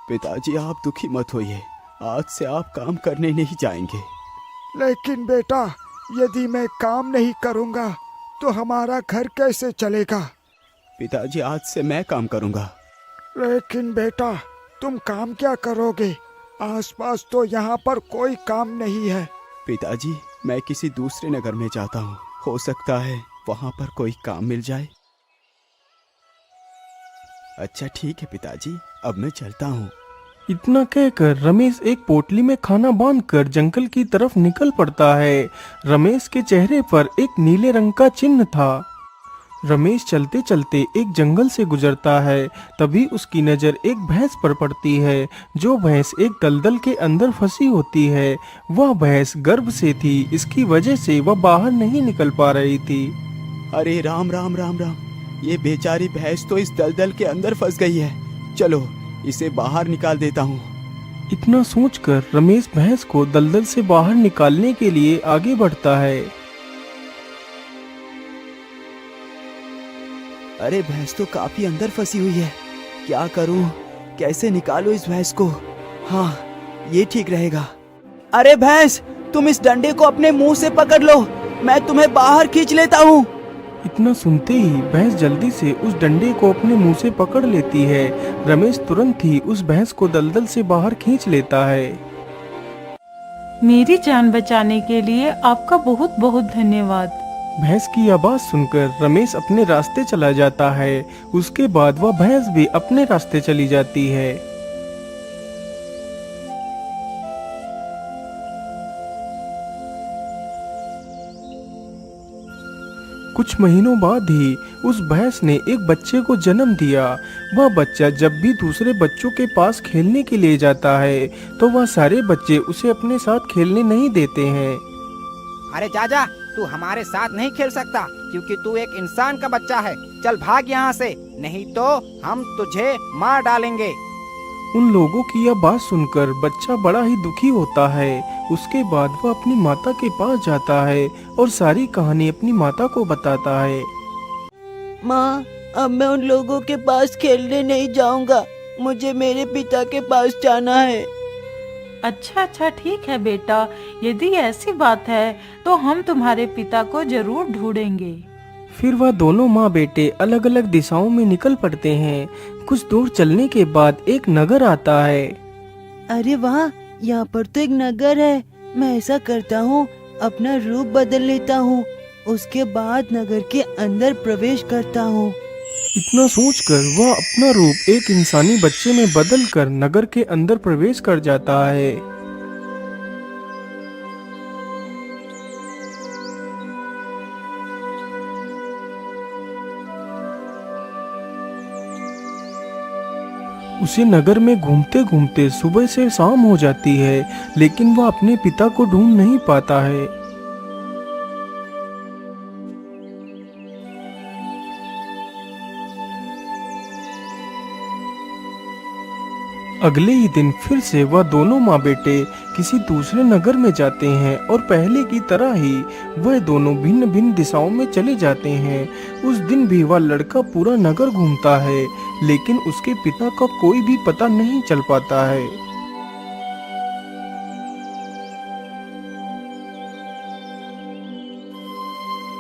पिताजी आप दुखी मत होइए, आज से आप काम करने नहीं जाएंगे। लेकिन बेटा, यदि मैं काम नहीं करूँगा तो हमारा घर कैसे चलेगा? पिताजी आज से मैं काम करूँगा। लेकिन बेटा, तुम काम क्या करोगे? आसपास तो यहाँ पर कोई काम नहीं है। पिताजी मैं किसी दूसरे नगर में जाता हूँ, हो सकता है वहाँ पर कोई काम मिल जाए। अच्छा ठीक है पिताजी, अब मैं चलता हूँ। इतना कहकर रमेश एक पोटली में खाना बांधकर जंगल की तरफ निकल पड़ता है। रमेश के चेहरे पर एक नीले रंग का चिन्ह था। रमेश चलते चलते एक जंगल से गुजरता है। तभी उसकी नज़र एक भैंस पर पड़ती है। जो भैंस एक दलदल के अंदर फंसी होती है। वह भैंस गर्भ से थी, इसकी वजह से वह बाहर नहीं निकल पा रही थी। अरे राम राम राम राम, ये बेचारी भैंस तो इस दलदल के अंदर फंस गई है। चलो इसे बाहर निकाल देता हूँ। इतना सोचकर रमेश भैंस को दलदल से बाहर निकालने के लिए आगे बढ़ता है। अरे भैंस तो काफी अंदर फंसी हुई है, क्या करूं, कैसे निकालूं इस भैंस को? हाँ ये ठीक रहेगा। अरे भैंस, तुम इस डंडे को अपने मुंह से पकड़ लो, मैं तुम्हें बाहर खींच लेता हूँ। इतना सुनते ही भैंस जल्दी से उस डंडे को अपने मुंह से पकड़ लेती है। रमेश तुरंत ही उस भैंस को दलदल से बाहर खींच लेता है। मेरी जान बचाने के लिए आपका बहुत बहुत धन्यवाद। भैंस की आवाज सुनकर रमेश अपने रास्ते चला जाता है। उसके बाद वह भैंस भी अपने रास्ते चली जाती है। कुछ महीनों बाद ही उस भैंस ने एक बच्चे को जन्म दिया। वह बच्चा जब भी दूसरे बच्चों के पास खेलने के लिए जाता है तो वह सारे बच्चे उसे अपने साथ खेलने नहीं देते हैं। अरे जा, तू हमारे साथ नहीं खेल सकता क्योंकि तू एक इंसान का बच्चा है। चल भाग यहाँ से, नहीं तो हम तुझे मार डालेंगे। उन लोगों की यह बात सुनकर बच्चा बड़ा ही दुखी होता है। उसके बाद वह अपनी माता के पास जाता है और सारी कहानी अपनी माता को बताता है। माँ, अब मैं उन लोगों के पास खेलने नहीं जाऊंगा, मुझे मेरे पिता के पास जाना है। अच्छा ठीक है बेटा, यदि ऐसी बात है तो हम तुम्हारे पिता को जरूर ढूंढेंगे। फिर वह दोनों माँ बेटे अलग अलग दिशाओं में निकल पड़ते हैं। कुछ दूर चलने के बाद एक नगर आता है। अरे वाह, यहाँ पर तो एक नगर है। मैं ऐसा करता हूँ, अपना रूप बदल लेता हूँ, उसके बाद नगर के अंदर प्रवेश करता हूँ। इतना सोचकर वह अपना रूप एक इंसानी बच्चे में बदलकर नगर के अंदर प्रवेश कर जाता है। उसे नगर में घूमते घूमते सुबह से शाम हो जाती है, लेकिन वह अपने पिता को ढूंढ नहीं पाता है। अगले ही दिन फिर से वह दोनों माँ बेटे किसी दूसरे नगर में जाते हैं और पहले की तरह ही वह दोनों भिन्न भिन्न दिशाओं में चले जाते हैं। उस दिन भी वह लड़का पूरा नगर घूमता है, लेकिन उसके पिता का कोई भी पता नहीं चल पाता है।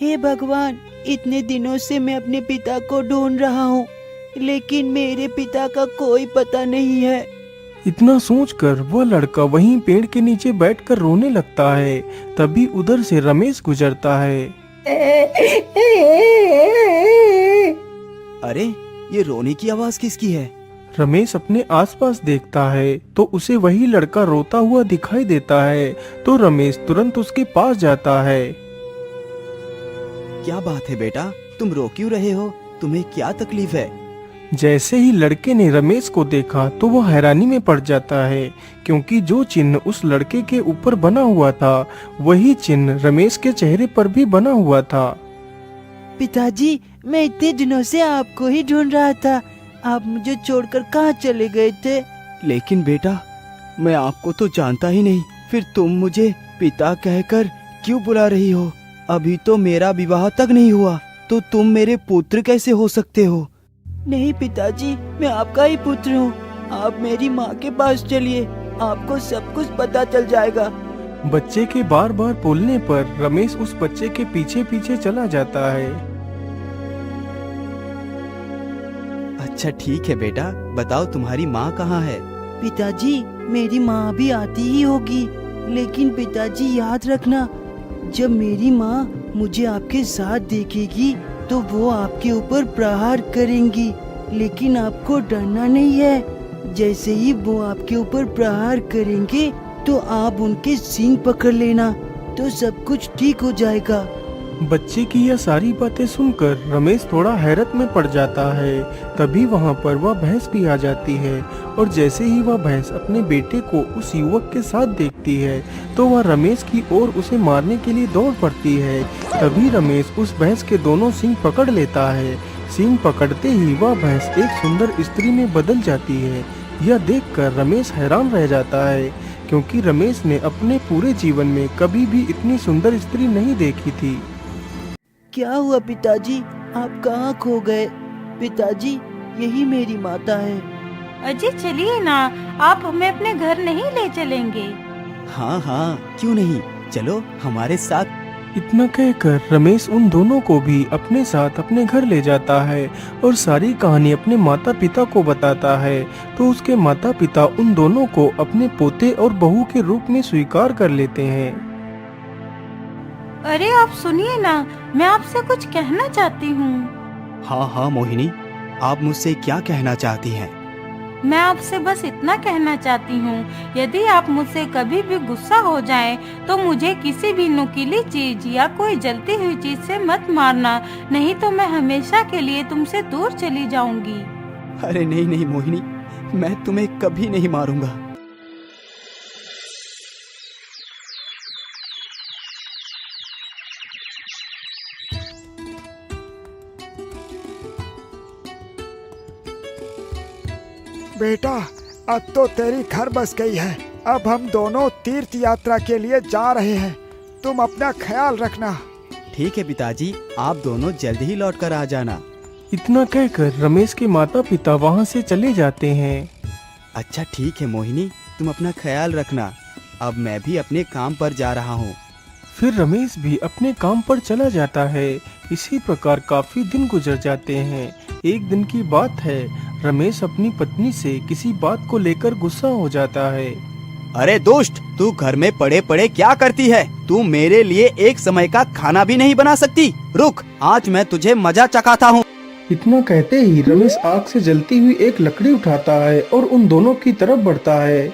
हे भगवान, इतने दिनों से मैं अपने पिता को ढूंढ रहा हूँ, लेकिन मेरे पिता का कोई पता नहीं है। इतना सोचकर वह लड़का वहीं पेड़ के नीचे बैठकर रोने लगता है। तभी उधर से रमेश गुजरता है। अरे ये रोने की आवाज किसकी है? रमेश अपने आसपास देखता है तो उसे वही लड़का रोता हुआ दिखाई देता है। तो रमेश तुरंत उसके पास जाता है। क्या बात है बेटा, तुम रो क्यों रहे हो? तुम्हें क्या तकलीफ है? जैसे ही लड़के ने रमेश को देखा तो वह हैरानी में पड़ जाता है, क्योंकि जो चिन्ह उस लड़के के ऊपर बना हुआ था वही चिन्ह रमेश के चेहरे पर भी बना हुआ था। पिताजी, मैं इतने दिनों से आपको ही ढूंढ रहा था, आप मुझे छोड़कर कहाँ चले गए थे? लेकिन बेटा, मैं आपको तो जानता ही नहीं, फिर तुम मुझे पिता कहकर क्यों बुला रही हो? अभी तो मेरा विवाह तक नहीं हुआ, तो तुम मेरे पुत्र कैसे हो सकते हो? नहीं पिताजी, मैं आपका ही पुत्र हूँ। आप मेरी माँ के पास चलिए, आपको सब कुछ पता चल जाएगा। बच्चे के बार बार बोलने पर रमेश उस बच्चे के पीछे पीछे चला जाता है। अच्छा ठीक है बेटा, बताओ तुम्हारी माँ कहाँ है? पिताजी, मेरी माँ भी आती ही होगी, लेकिन पिताजी याद रखना, जब मेरी माँ मुझे आपके साथ देखेगी तो वो आपके ऊपर प्रहार करेंगी, लेकिन आपको डरना नहीं है। जैसे ही वो आपके ऊपर प्रहार करेंगे तो आप उनके सींग पकड़ लेना, तो सब कुछ ठीक हो जाएगा। बच्चे की यह सारी बातें सुनकर रमेश थोड़ा हैरत में पड़ जाता है। तभी वहाँ पर वह भैंस भी आ जाती है और जैसे ही वह भैंस अपने बेटे को उस युवक के साथ देखती है तो वह रमेश की ओर उसे मारने के लिए दौड़ पड़ती है। तभी रमेश उस भैंस के दोनों सींग पकड़ लेता है। सींग पकड़ते ही वह भैंस एक सुंदर स्त्री में बदल जाती है। यह देखकर रमेश हैरान रह जाता है, क्योंकि रमेश ने अपने पूरे जीवन में कभी भी इतनी सुंदर स्त्री नहीं देखी थी। क्या हुआ पिताजी, आप कहाँ खो गए? पिताजी, यही मेरी माता है। अजी चलिए ना, आप हमें अपने घर नहीं ले चलेंगे? हाँ हाँ, क्यों नहीं, चलो हमारे साथ। इतना कहकर रमेश उन दोनों को भी अपने साथ अपने घर ले जाता है और सारी कहानी अपने माता पिता को बताता है। तो उसके माता पिता उन दोनों को अपने पोते और बहू के रूप में स्वीकार कर लेते हैं। अरे आप सुनिए ना, मैं आपसे कुछ कहना चाहती हूँ। हाँ हाँ मोहिनी, आप मुझसे क्या कहना चाहती हैं? मैं आपसे बस इतना कहना चाहती हूँ, यदि आप मुझसे कभी भी गुस्सा हो जाएं, तो मुझे किसी भी नुकीली चीज या कोई जलती हुई चीज से मत मारना, नहीं तो मैं हमेशा के लिए तुमसे दूर चली जाऊंगी। अरे नहीं नहीं मोहिनी, मैं तुम्हें कभी नहीं मारूंगा। बेटा, अब तो तेरी घर बस गई है। अब हम दोनों तीर्थ यात्रा के लिए जा रहे हैं, तुम अपना ख्याल रखना। ठीक है पिताजी, आप दोनों जल्द ही लौट कर आ जाना। इतना कहकर रमेश के माता पिता वहाँ से चले जाते हैं। अच्छा ठीक है मोहिनी, तुम अपना ख्याल रखना। अब मैं भी अपने काम पर जा रहा हूँ। फिर रमेश भी अपने काम पर चला जाता है। इसी प्रकार काफी दिन गुजर जाते हैं। एक दिन की बात है, रमेश अपनी पत्नी से किसी बात को लेकर गुस्सा हो जाता है। अरे दुष्ट, तू घर में पड़े पड़े क्या करती है? तू मेरे लिए एक समय का खाना भी नहीं बना सकती? रुक, आज मैं तुझे मजा चखाता हूँ। इतना कहते ही रमेश आग से जलती हुई एक लकड़ी उठाता है और उन दोनों की तरफ बढ़ता है।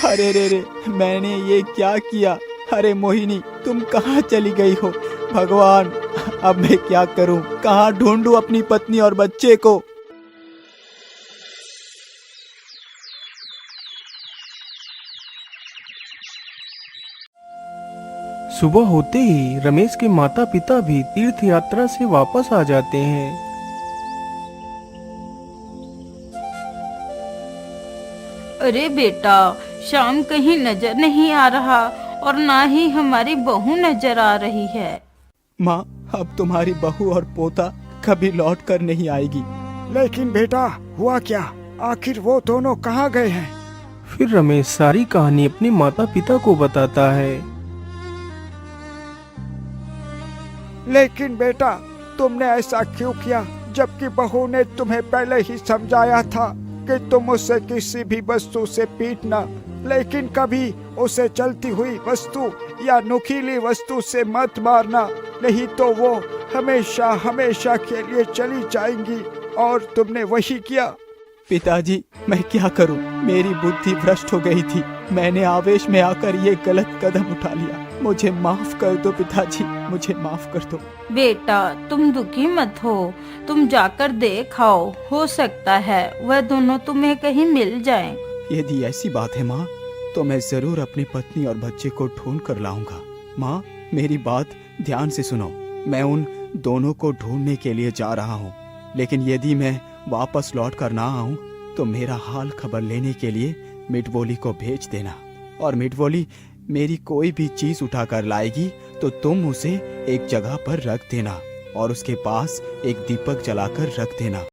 अरे रे रे, मैंने ये क्या किया? अरे मोहिनी, तुम कहाँ चली गई हो? भगवान, अब मैं क्या करूं? कहाँ ढूंढूं अपनी पत्नी और बच्चे को? सुबह होते ही रमेश के माता पिता भी तीर्थ यात्रा से वापस आ जाते हैं। अरे बेटा, शाम कहीं नजर नहीं आ रहा और ना ही हमारी बहू नजर आ रही है। माँ, अब तुम्हारी बहू और पोता कभी लौट कर नहीं आएगी। लेकिन बेटा, हुआ क्या? आखिर वो दोनों कहाँ गए हैं? फिर रमेश सारी कहानी अपने माता पिता को बताता है। लेकिन बेटा, तुमने ऐसा क्यों किया, जबकि बहू ने तुम्हें पहले ही समझाया था कि तुम उसे किसी भी वस्तु से पीटना, लेकिन कभी उसे जलती हुई वस्तु या नुकीली वस्तु से मत मारना, नहीं तो वो हमेशा हमेशा के लिए चली जाएंगी। और तुमने वही किया। पिताजी, मैं क्या करूं? मेरी बुद्धि भ्रष्ट हो गई थी। मैंने आवेश में आकर ये गलत कदम उठा लिया। मुझे माफ कर दो पिताजी, मुझे माफ कर दो। बेटा, तुम दुखी मत हो, तुम जाकर देख आओ, हो सकता है वह दोनों तुम्हें कहीं मिल जाएं। यदि ऐसी बात है माँ, तो मैं जरूर अपनी पत्नी और बच्चे को ढूंढ कर लाऊंगा। माँ, मेरी बात ध्यान से सुनो। मैं उन दोनों को ढूंढने के लिए जा रहा हूँ, लेकिन यदि मैं वापस लौट कर ना आऊं तो मेरा हाल खबर लेने के लिए मिठवोली को भेज देना। और मिठवोली मेरी कोई भी चीज उठा कर लाएगी तो तुम उसे एक जगह पर रख देना और उसके पास एक दीपक जलाकर रख देना।